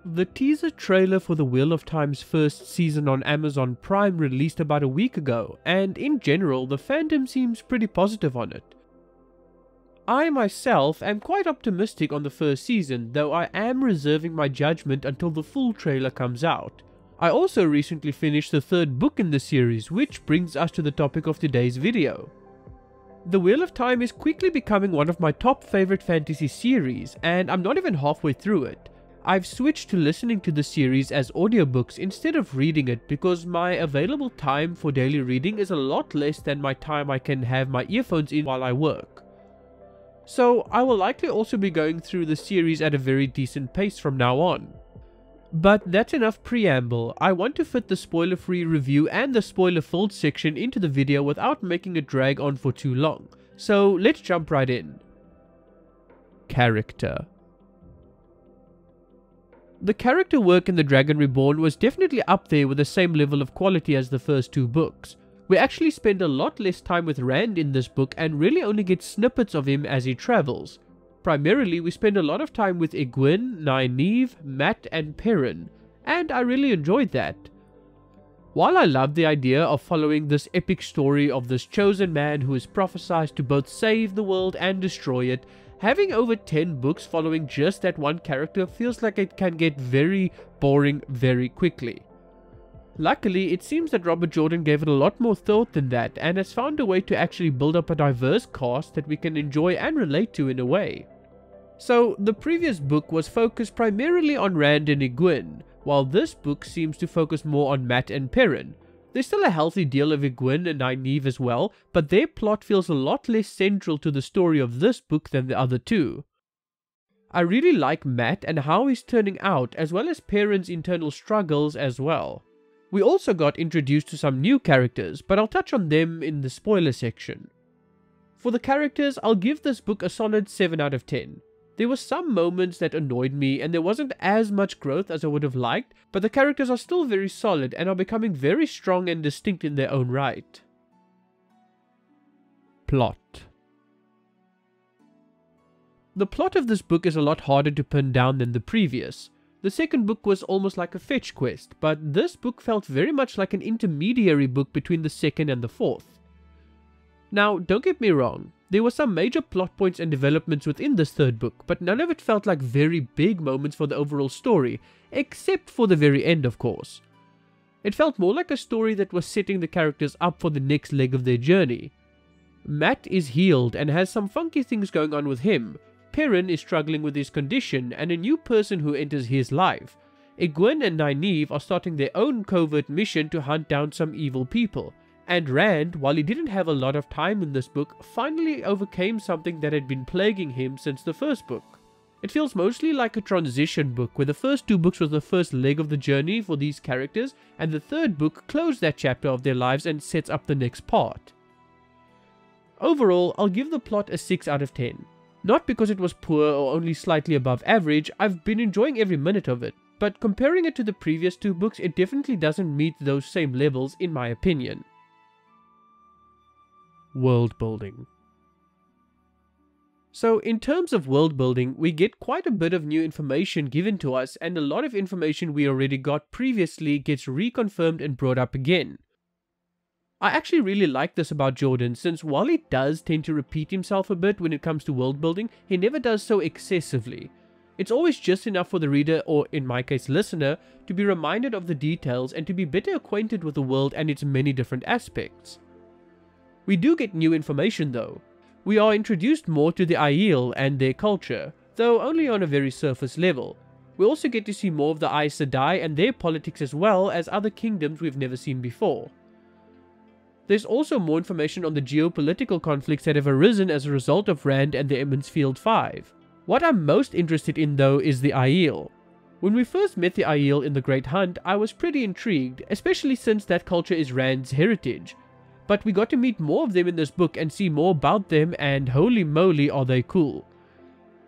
The teaser trailer for the Wheel of Time's first season on Amazon Prime released about a week ago, and in general the fandom seems pretty positive on it. I myself am quite optimistic on the first season, though I am reserving my judgment until the full trailer comes out. I also recently finished the third book in the series, which brings us to the topic of today's video. The Wheel of Time is quickly becoming one of my top favorite fantasy series, and I'm not even halfway through it. I've switched to listening to the series as audiobooks instead of reading it because my available time for daily reading is a lot less than my time I can have my earphones in while I work. So I will likely also be going through the series at a very decent pace from now on. But that's enough preamble. I want to fit the spoiler-free review and the spoiler-filled section into the video without making it drag on for too long. So let's jump right in. Character. The character work in The Dragon Reborn was definitely up there with the same level of quality as the first two books. We actually spend a lot less time with Rand in this book and really only get snippets of him as he travels. Primarily, we spend a lot of time with Egwene, Nynaeve, Mat and Perrin, and I really enjoyed that. While I love the idea of following this epic story of this chosen man who is prophesied to both save the world and destroy it, having over 10 books following just that one character feels like it can get very boring very quickly. Luckily, it seems that Robert Jordan gave it a lot more thought than that and has found a way to actually build up a diverse cast that we can enjoy and relate to in a way. So, the previous book was focused primarily on Rand and Egwene, while this book seems to focus more on Mat and Perrin. There's still a healthy deal of Egwene and Nynaeve as well, but their plot feels a lot less central to the story of this book than the other two. I really like Mat and how he's turning out, as well as Perrin's internal struggles as well. We also got introduced to some new characters, but I'll touch on them in the spoiler section. For the characters, I'll give this book a solid 7 out of 10. There were some moments that annoyed me and there wasn't as much growth as I would have liked, but the characters are still very solid and are becoming very strong and distinct in their own right. Plot. The plot of this book is a lot harder to pin down than the previous. The second book was almost like a fetch quest, but this book felt very much like an intermediary book between the second and the fourth. Now, don't get me wrong, there were some major plot points and developments within this third book, but none of it felt like very big moments for the overall story, except for the very end, of course. It felt more like a story that was setting the characters up for the next leg of their journey. Mat is healed and has some funky things going on with him. Perrin is struggling with his condition and a new person who enters his life. Egwene and Nynaeve are starting their own covert mission to hunt down some evil people. And Rand, while he didn't have a lot of time in this book, finally overcame something that had been plaguing him since the first book. It feels mostly like a transition book, where the first two books was the first leg of the journey for these characters, and the third book closed that chapter of their lives and sets up the next part. Overall, I'll give the plot a 6 out of 10. Not because it was poor or only slightly above average, I've been enjoying every minute of it, but comparing it to the previous two books, it definitely doesn't meet those same levels in my opinion. World building. So in terms of world building, we get quite a bit of new information given to us, and a lot of information we already got previously gets reconfirmed and brought up again. I actually really like this about Jordan, since while he does tend to repeat himself a bit when it comes to world building, he never does so excessively. It's always just enough for the reader, or in my case listener, to be reminded of the details and to be better acquainted with the world and its many different aspects. We do get new information though. We are introduced more to the Aiel and their culture, though only on a very surface level. We also get to see more of the Aes Sedai and their politics as well as other kingdoms we've never seen before. There's also more information on the geopolitical conflicts that have arisen as a result of Rand and the Emond's Field 5. What I'm most interested in though is the Aiel. When we first met the Aiel in the Great Hunt, I was pretty intrigued, especially since that culture is Rand's heritage. But we got to meet more of them in this book and see more about them, and holy moly are they cool.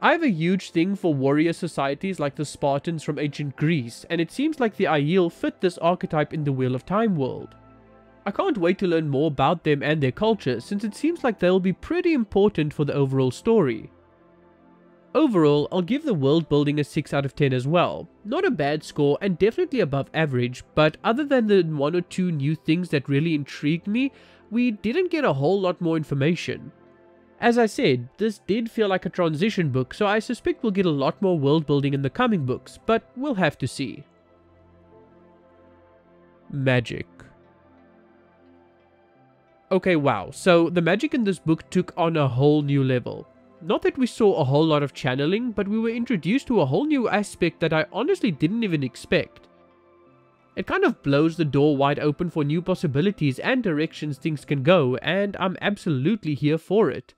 I have a huge thing for warrior societies like the Spartans from ancient Greece, and it seems like the Aiel fit this archetype in the Wheel of Time world. I can't wait to learn more about them and their culture, since it seems like they'll be pretty important for the overall story. Overall, I'll give the world building a 6 out of 10 as well. Not a bad score and definitely above average, but other than the one or two new things that really intrigued me, we didn't get a whole lot more information. As I said, this did feel like a transition book, so I suspect we'll get a lot more world building in the coming books, but we'll have to see. Magic. Okay, wow, so the magic in this book took on a whole new level. Not that we saw a whole lot of channeling, but we were introduced to a whole new aspect that I honestly didn't even expect. It kind of blows the door wide open for new possibilities and directions things can go, and I'm absolutely here for it.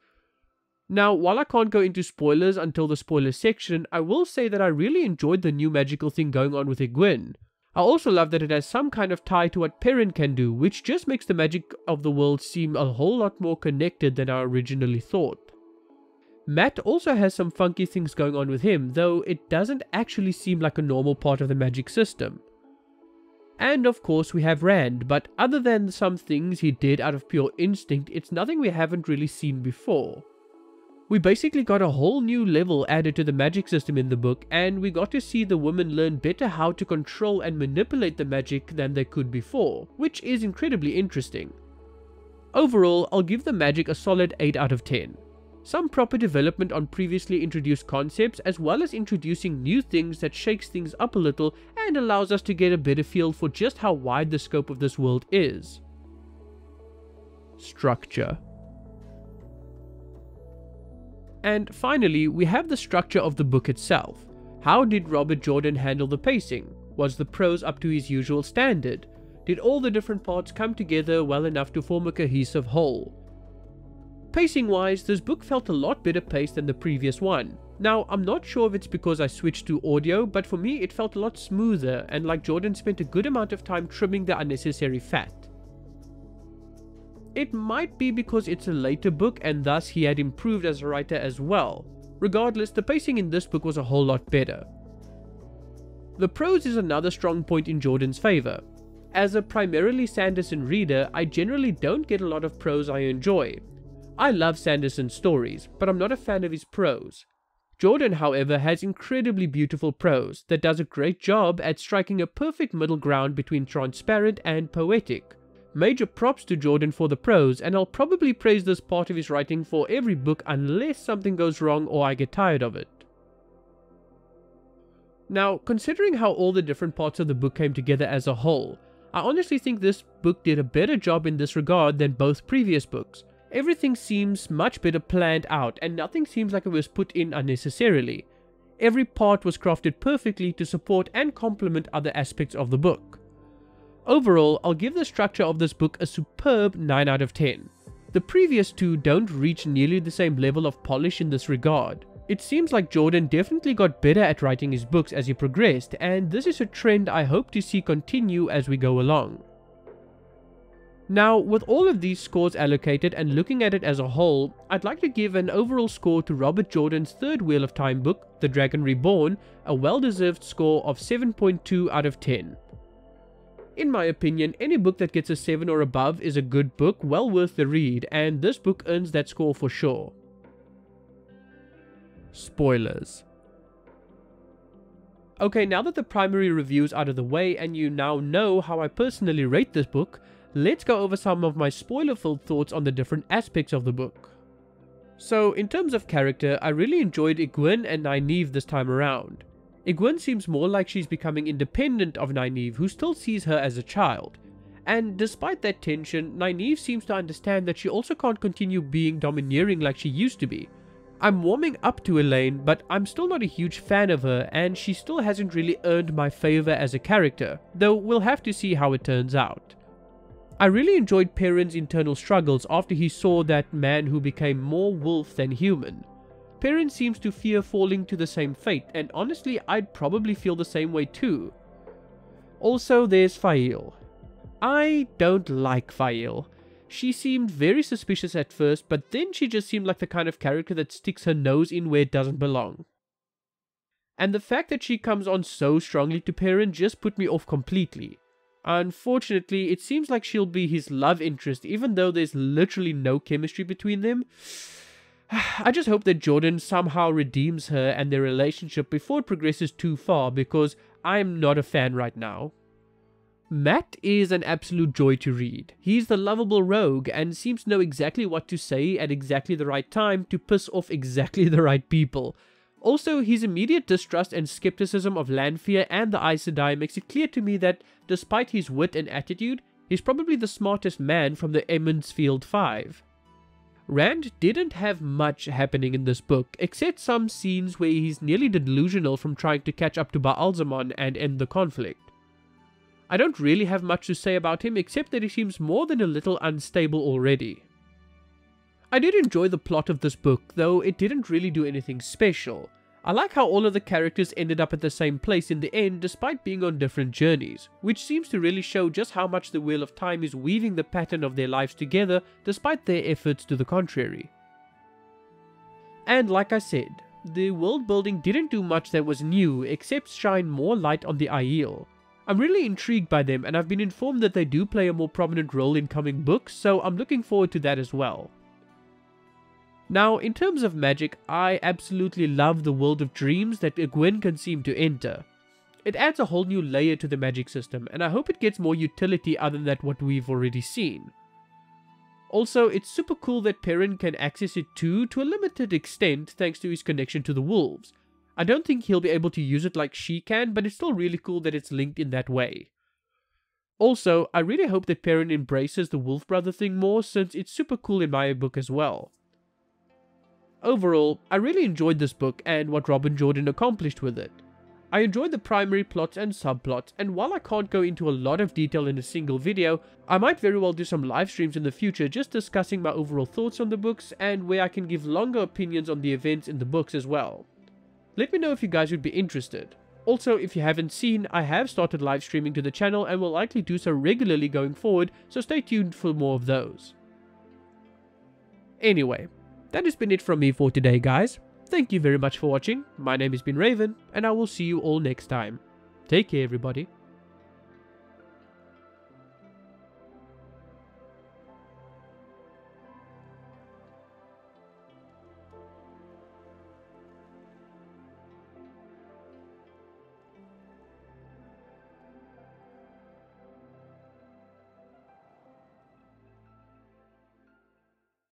Now, while I can't go into spoilers until the spoiler section, I will say that I really enjoyed the new magical thing going on with Egwene. I also love that it has some kind of tie to what Perrin can do, which just makes the magic of the world seem a whole lot more connected than I originally thought. Matt also has some funky things going on with him, though it doesn't actually seem like a normal part of the magic system. And of course we have Rand, but other than some things he did out of pure instinct, it's nothing we haven't really seen before. We basically got a whole new level added to the magic system in the book, and we got to see the women learn better how to control and manipulate the magic than they could before, which is incredibly interesting. Overall, I'll give the magic a solid 8 out of 10. Some proper development on previously introduced concepts, as well as introducing new things that shakes things up a little and allows us to get a better feel for just how wide the scope of this world is. Structure. And finally, we have the structure of the book itself. How did Robert Jordan handle the pacing? Was the prose up to his usual standard? Did all the different parts come together well enough to form a cohesive whole? Pacing wise, this book felt a lot better paced than the previous one. Now, I'm not sure if it's because I switched to audio, but for me it felt a lot smoother and like Jordan spent a good amount of time trimming the unnecessary fat. It might be because it's a later book and thus he had improved as a writer as well. Regardless, the pacing in this book was a whole lot better. The prose is another strong point in Jordan's favour. As a primarily Sanderson reader, I generally don't get a lot of prose I enjoy. I love Sanderson's stories, but I'm not a fan of his prose. Jordan, however, has incredibly beautiful prose that does a great job at striking a perfect middle ground between transparent and poetic. Major props to Jordan for the prose, and I'll probably praise this part of his writing for every book unless something goes wrong or I get tired of it. Now, considering how all the different parts of the book came together as a whole, I honestly think this book did a better job in this regard than both previous books. Everything seems much better planned out and nothing seems like it was put in unnecessarily. Every part was crafted perfectly to support and complement other aspects of the book. Overall, I'll give the structure of this book a superb 9 out of 10. The previous two don't reach nearly the same level of polish in this regard. It seems like Jordan definitely got better at writing his books as he progressed, and this is a trend I hope to see continue as we go along. Now, with all of these scores allocated and looking at it as a whole, I'd like to give an overall score to Robert Jordan's third Wheel of Time book, The Dragon Reborn, a well-deserved score of 7.2 out of 10. In my opinion, any book that gets a 7 or above is a good book, well worth the read, and this book earns that score for sure. Spoilers. Okay, now that the primary review's out of the way and you now know how I personally rate this book, let's go over some of my spoiler-filled thoughts on the different aspects of the book. So, in terms of character, I really enjoyed Egwene and Nynaeve this time around. Egwene seems more like she's becoming independent of Nynaeve, who still sees her as a child. And despite that tension, Nynaeve seems to understand that she also can't continue being domineering like she used to be. I'm warming up to Elaine, but I'm still not a huge fan of her, and she still hasn't really earned my favour as a character, though we'll have to see how it turns out. I really enjoyed Perrin's internal struggles after he saw that man who became more wolf than human. Perrin seems to fear falling to the same fate, and honestly I'd probably feel the same way too. Also, there's Faile. I don't like Faile. She seemed very suspicious at first, but then she just seemed like the kind of character that sticks her nose in where it doesn't belong. And the fact that she comes on so strongly to Perrin just put me off completely. Unfortunately, it seems like she'll be his love interest even though there's literally no chemistry between them. I just hope that Jordan somehow redeems her and their relationship before it progresses too far, because I'm not a fan right now. Matt is an absolute joy to read. He's the lovable rogue and seems to know exactly what to say at exactly the right time to piss off exactly the right people. Also, his immediate distrust and skepticism of Lanfear and the Aes Sedai makes it clear to me that, despite his wit and attitude, he's probably the smartest man from the Emmonsfield Five. Rand didn't have much happening in this book, except some scenes where he's nearly delusional from trying to catch up to Ba'alzamon and end the conflict. I don't really have much to say about him except that he seems more than a little unstable already. I did enjoy the plot of this book, though it didn't really do anything special. I like how all of the characters ended up at the same place in the end despite being on different journeys, which seems to really show just how much the Wheel of Time is weaving the pattern of their lives together despite their efforts to the contrary. And like I said, the world building didn't do much that was new except shine more light on the Aiel. I'm really intrigued by them, and I've been informed that they do play a more prominent role in coming books, so I'm looking forward to that as well. Now, in terms of magic, I absolutely love the world of dreams that Egwene can seem to enter. It adds a whole new layer to the magic system, and I hope it gets more utility other than what we've already seen. Also, it's super cool that Perrin can access it too, to a limited extent thanks to his connection to the wolves. I don't think he'll be able to use it like she can, but it's still really cool that it's linked in that way. Also, I really hope that Perrin embraces the Wolf Brother thing more, since it's super cool in my book as well. Overall, I really enjoyed this book and what Robin Jordan accomplished with it. I enjoyed the primary plots and subplots, and while I can't go into a lot of detail in a single video, I might very well do some live streams in the future just discussing my overall thoughts on the books and where I can give longer opinions on the events in the books as well. Let me know if you guys would be interested. Also, if you haven't seen, I have started live streaming to the channel and will likely do so regularly going forward, so stay tuned for more of those. Anyway, that has been it from me for today, guys. Thank you very much for watching. My name has been Raven, and I will see you all next time. Take care, everybody.